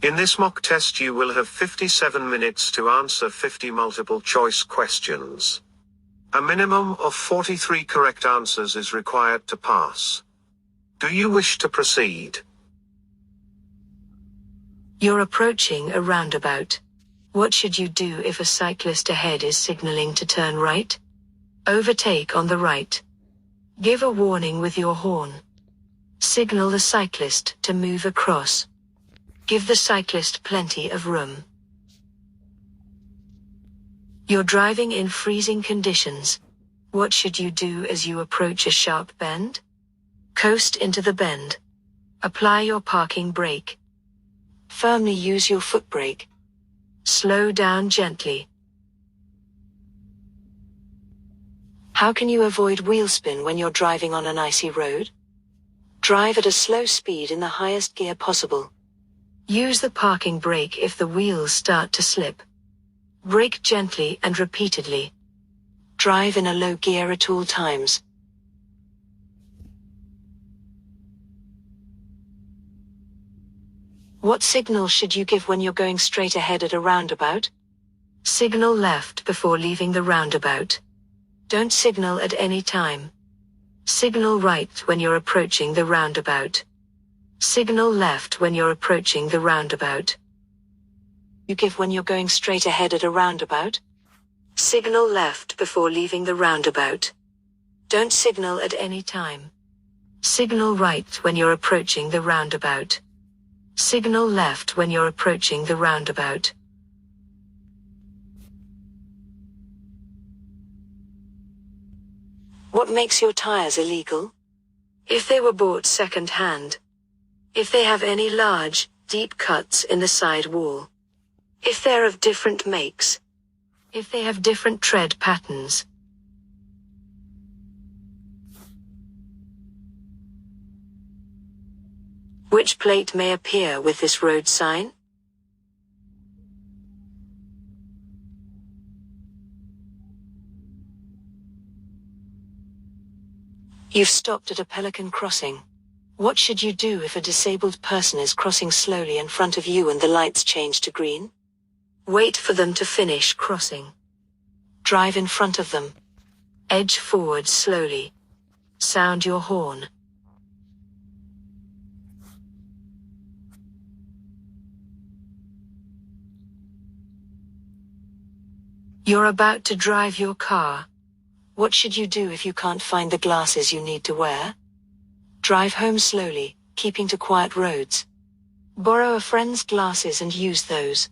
In this mock test you will have 57 minutes to answer 50 multiple choice questions. A minimum of 43 correct answers is required to pass. Do you wish to proceed? You're approaching a roundabout. What should you do if a cyclist ahead is signaling to turn right? Overtake on the right. Give a warning with your horn. Signal the cyclist to move across. Give the cyclist plenty of room. You're driving in freezing conditions. What should you do as you approach a sharp bend? Coast into the bend. Apply your parking brake. Firmly use your foot brake. Slow down gently. How can you avoid wheel spin when you're driving on an icy road? Drive at a slow speed in the highest gear possible. Use the parking brake if the wheels start to slip. Brake gently and repeatedly. Drive in a low gear at all times. What signal should you give when you're going straight ahead at a roundabout? Signal left before leaving the roundabout. Don't signal at any time. Signal right when you're approaching the roundabout. Signal left when you're approaching the roundabout. You give when you're going straight ahead at a roundabout? Signal left before leaving the roundabout. Don't signal at any time. Signal right when you're approaching the roundabout. Signal left when you're approaching the roundabout. What makes your tires illegal? If they were bought second-hand. If they have any large, deep cuts in the side wall. If they're of different makes. If they have different tread patterns. Which plate may appear with this road sign? You've stopped at a pelican crossing. What should you do if a disabled person is crossing slowly in front of you and the lights change to green? Wait for them to finish crossing. Drive in front of them. Edge forward slowly. Sound your horn. You're about to drive your car. What should you do if you can't find the glasses you need to wear? Drive home slowly, keeping to quiet roads. Borrow a friend's glasses and use those.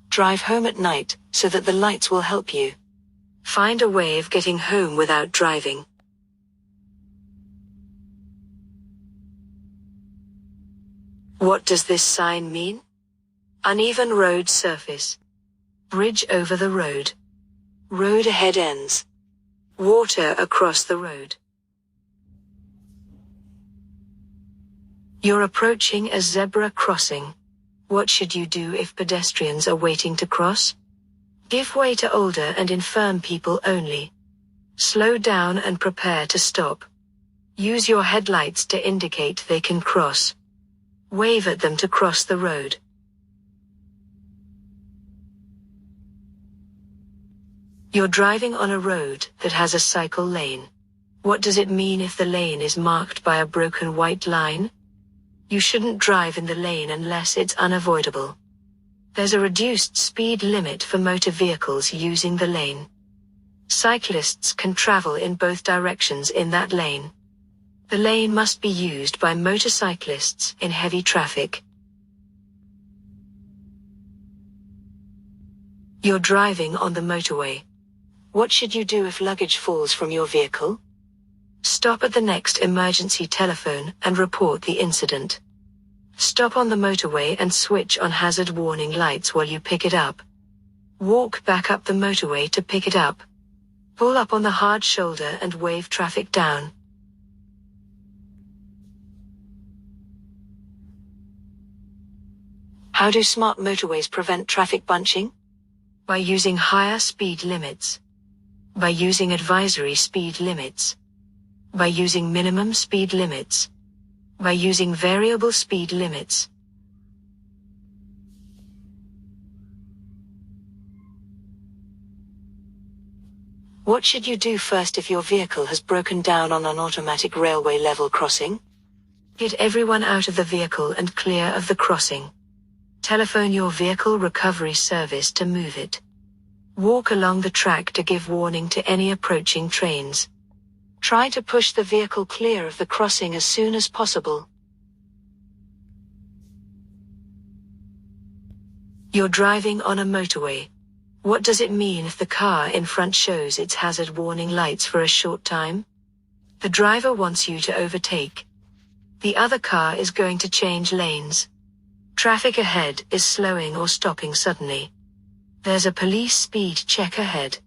Drive home at night, so that the lights will help you. Find a way of getting home without driving. What does this sign mean? Uneven road surface. Bridge over the road. Road ahead ends. Water across the road. You're approaching a zebra crossing. What should you do if pedestrians are waiting to cross? Give way to older and infirm people only. Slow down and prepare to stop. Use your headlights to indicate they can cross. Wave at them to cross the road. You're driving on a road that has a cycle lane. What does it mean if the lane is marked by a broken white line? You shouldn't drive in the lane unless it's unavoidable. There's a reduced speed limit for motor vehicles using the lane. Cyclists can travel in both directions in that lane. The lane must be used by motorcyclists in heavy traffic. You're driving on the motorway. What should you do if luggage falls from your vehicle? Stop at the next emergency telephone and report the incident. Stop on the motorway and switch on hazard warning lights while you pick it up. Walk back up the motorway to pick it up. Pull up on the hard shoulder and wave traffic down. How do smart motorways prevent traffic bunching? By using higher speed limits. By using advisory speed limits. By using minimum speed limits. By using variable speed limits. What should you do first if your vehicle has broken down on an automatic railway level crossing? Get everyone out of the vehicle and clear of the crossing. Telephone your vehicle recovery service to move it. Walk along the track to give warning to any approaching trains. Try to push the vehicle clear of the crossing as soon as possible. You're driving on a motorway. What does it mean if the car in front shows its hazard warning lights for a short time? The driver wants you to overtake. The other car is going to change lanes. Traffic ahead is slowing or stopping suddenly. There's a police speed check ahead.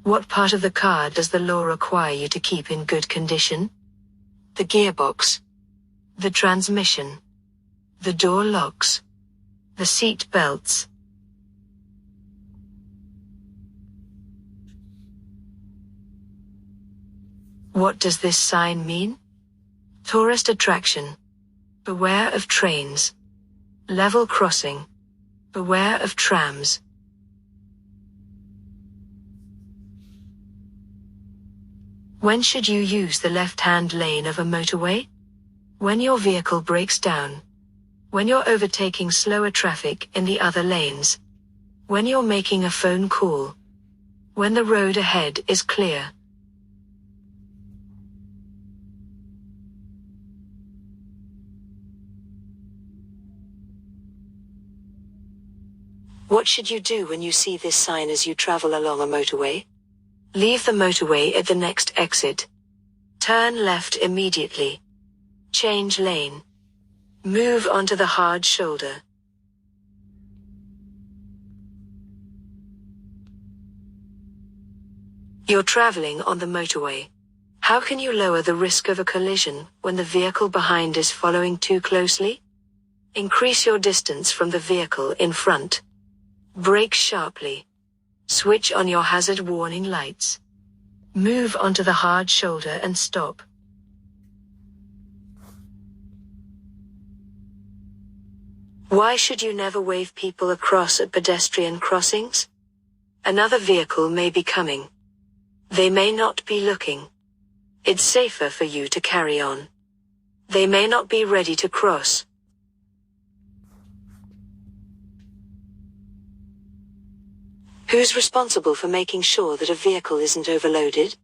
What part of the car does the law require you to keep in good condition? The gearbox, the transmission, the door locks, the seat belts. What does this sign mean? Tourist attraction. Beware of trains. Level crossing. Beware of trams. When should you use the left-hand lane of a motorway? When your vehicle breaks down. When you're overtaking slower traffic in the other lanes. When you're making a phone call. When the road ahead is clear. What should you do when you see this sign as you travel along a motorway? Leave the motorway at the next exit. Turn left immediately. Change lane. Move onto the hard shoulder. You're traveling on the motorway. How can you lower the risk of a collision when the vehicle behind is following too closely? Increase your distance from the vehicle in front. Brake sharply. Switch on your hazard warning lights. Move onto the hard shoulder and stop. Why should you never wave people across at pedestrian crossings? Another vehicle may be coming. They may not be looking. It's safer for you to carry on. They may not be ready to cross. Who's responsible for making sure that a vehicle isn't overloaded?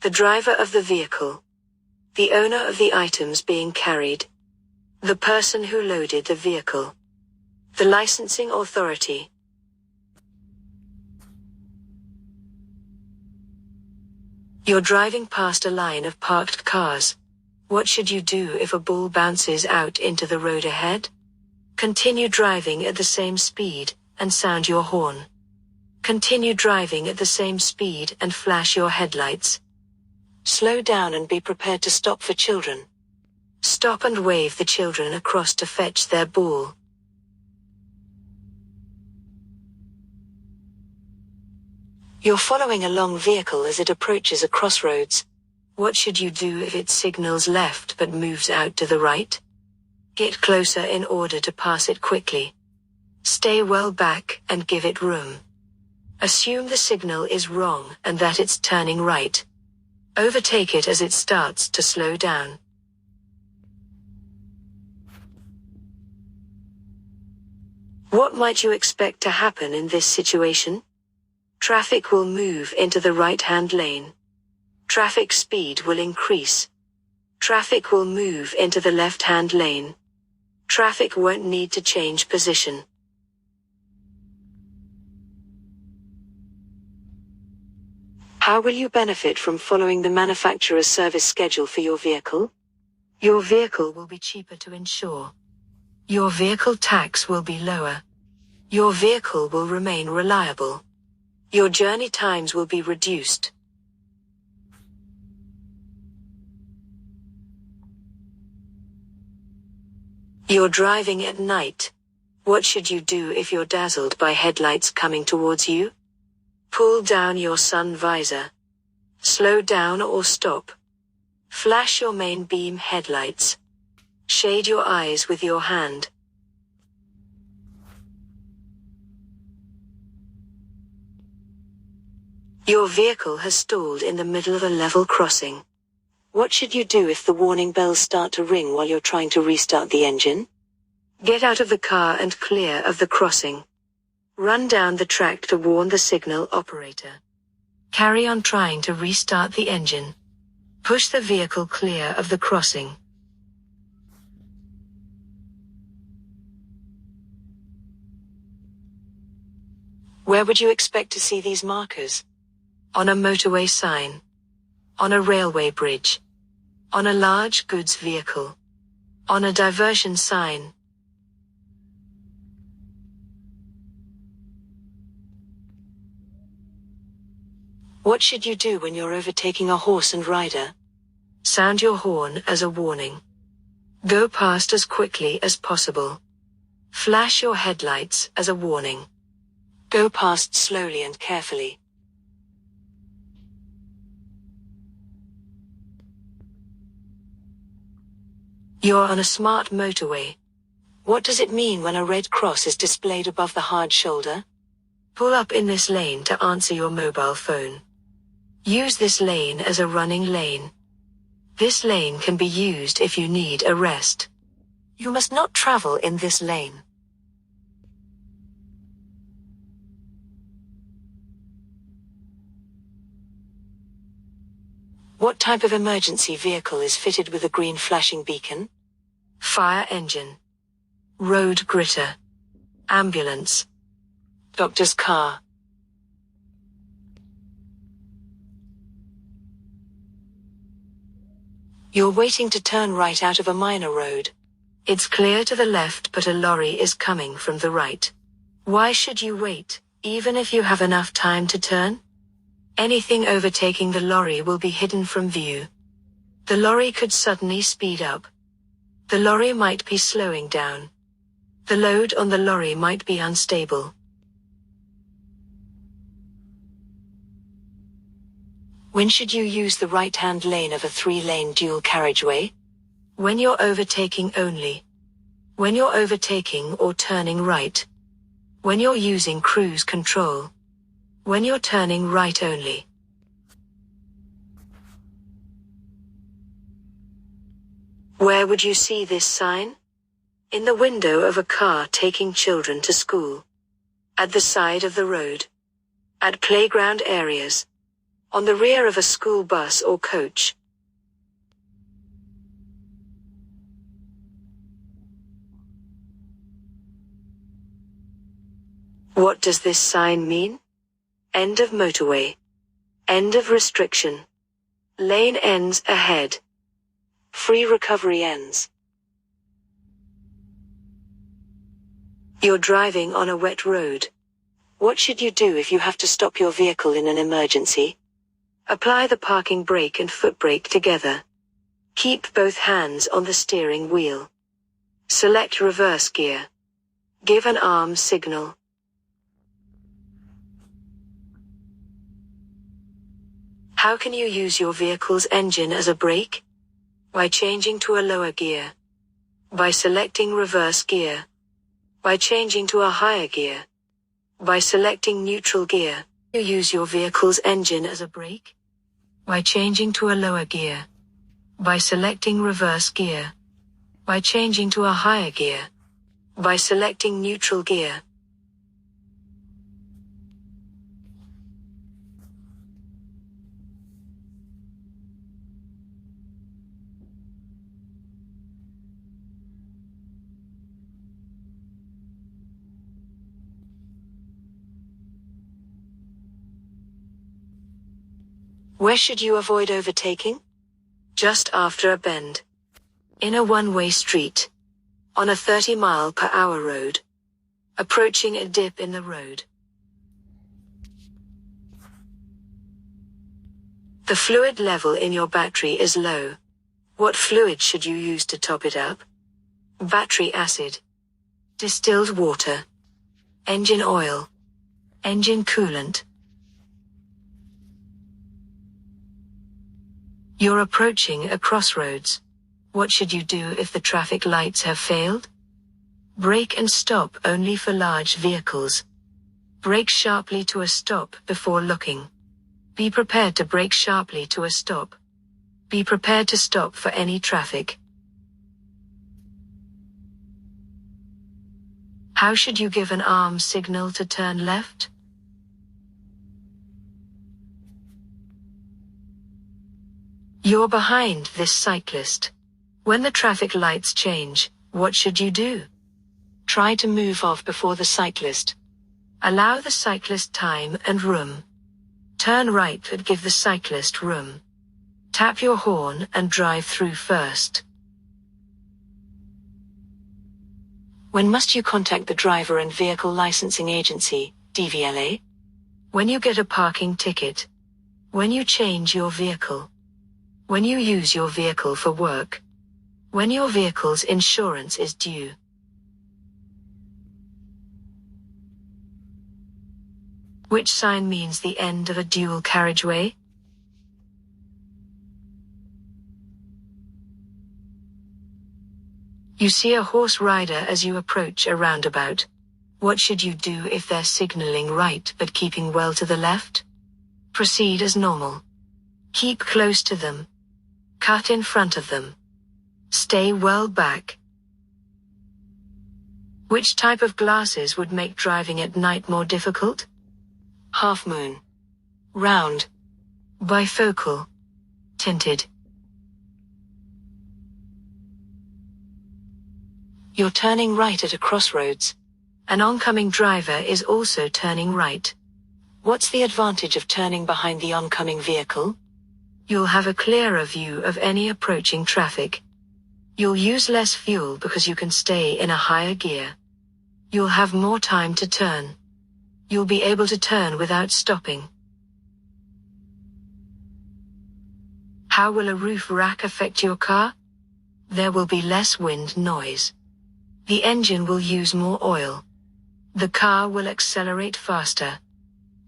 The driver of the vehicle. The owner of the items being carried. The person who loaded the vehicle. The licensing authority. You're driving past a line of parked cars. What should you do if a ball bounces out into the road ahead? Continue driving at the same speed and sound your horn. Continue driving at the same speed and flash your headlights. Slow down and be prepared to stop for children. Stop and wave the children across to fetch their ball. You're following a long vehicle as it approaches a crossroads. What should you do if it signals left but moves out to the right? Get closer in order to pass it quickly. Stay well back and give it room. Assume the signal is wrong and that it's turning right. Overtake it as it starts to slow down. What might you expect to happen in this situation? Traffic will move into the right-hand lane. Traffic speed will increase. Traffic will move into the left-hand lane. Traffic won't need to change position. How will you benefit from following the manufacturer's service schedule for your vehicle? Your vehicle will be cheaper to insure. Your vehicle tax will be lower. Your vehicle will remain reliable. Your journey times will be reduced. You're driving at night. What should you do if you're dazzled by headlights coming towards you? Pull down your sun visor. Slow down or stop. Flash your main beam headlights. Shade your eyes with your hand. Your vehicle has stalled in the middle of a level crossing. What should you do if the warning bells start to ring while you're trying to restart the engine? Get out of the car and clear of the crossing. Run down the track to warn the signal operator. Carry on trying to restart the engine. Push the vehicle clear of the crossing. Where would you expect to see these markers? On a motorway sign. On a railway bridge. On a large goods vehicle. On a diversion sign. What should you do when you're overtaking a horse and rider? Sound your horn as a warning. Go past as quickly as possible. Flash your headlights as a warning. Go past slowly and carefully. You're on a smart motorway. What does it mean when a red cross is displayed above the hard shoulder? Pull up in this lane to answer your mobile phone. Use this lane as a running lane. This lane can be used if you need a rest. You must not travel in this lane. What type of emergency vehicle is fitted with a green flashing beacon? Fire engine. Road gritter. Ambulance. Doctor's car. You're waiting to turn right out of a minor road. It's clear to the left, but a lorry is coming from the right. Why should you wait, even if you have enough time to turn? Anything overtaking the lorry will be hidden from view. The lorry could suddenly speed up. The lorry might be slowing down. The load on the lorry might be unstable. When should you use the right-hand lane of a 3-lane dual carriageway? When you're overtaking only. When you're overtaking or turning right. When you're using cruise control. When you're turning right only. Where would you see this sign? In the window of a car taking children to school. At the side of the road. At playground areas. On the rear of a school bus or coach. What does this sign mean? End of motorway. End of restriction. Lane ends ahead. Free recovery ends. You're driving on a wet road. What should you do if you have to stop your vehicle in an emergency? Apply the parking brake and foot brake together. Keep both hands on the steering wheel. Select reverse gear. Give an arm signal. How can you use your vehicle's engine as a brake? By changing to a lower gear. By selecting reverse gear. By changing to a higher gear. By selecting neutral gear. You use your vehicle's engine as a brake? By changing to a lower gear. By selecting reverse gear. By changing to a higher gear. By selecting neutral gear. Where should you avoid overtaking? Just after a bend. In a one-way street. On a 30-mile-per-hour road. Approaching a dip in the road. The fluid level in your battery is low. What fluid should you use to top it up? Battery acid. Distilled water. Engine oil. Engine coolant. You're approaching a crossroads. What should you do if the traffic lights have failed? Brake and stop only for large vehicles. Brake sharply to a stop before looking. Be prepared to brake sharply to a stop. Be prepared to stop for any traffic. How should you give an arm signal to turn left? You're behind this cyclist. When the traffic lights change, what should you do? Try to move off before the cyclist. Allow the cyclist time and room. Turn right but give the cyclist room. Tap your horn and drive through first. When must you contact the driver and vehicle licensing agency, DVLA? When you get a parking ticket. When you change your vehicle. When you use your vehicle for work. When your vehicle's insurance is due. Which sign means the end of a dual carriageway? You see a horse rider as you approach a roundabout. What should you do if they're signaling right but keeping well to the left? Proceed as normal. Keep close to them. Cut in front of them. Stay well back. Which type of glasses would make driving at night more difficult? Half moon. Round. Bifocal. Tinted. You're turning right at a crossroads. An oncoming driver is also turning right. What's the advantage of turning behind the oncoming vehicle? You'll have a clearer view of any approaching traffic. You'll use less fuel because you can stay in a higher gear. You'll have more time to turn. You'll be able to turn without stopping. How will a roof rack affect your car? There will be less wind noise. The engine will use more oil. The car will accelerate faster.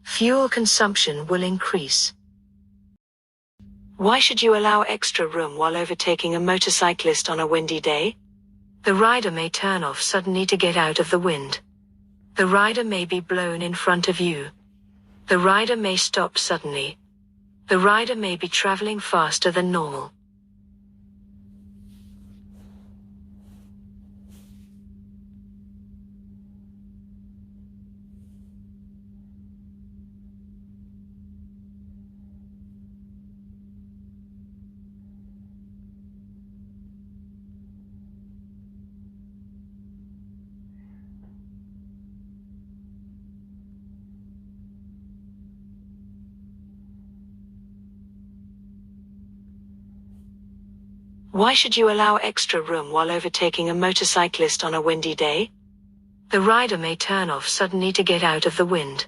Fuel consumption will increase. Why should you allow extra room while overtaking a motorcyclist on a windy day? The rider may turn off suddenly to get out of the wind. The rider may be blown in front of you. The rider may stop suddenly. The rider may be traveling faster than normal. Why should you allow extra room while overtaking a motorcyclist on a windy day? The rider may turn off suddenly to get out of the wind.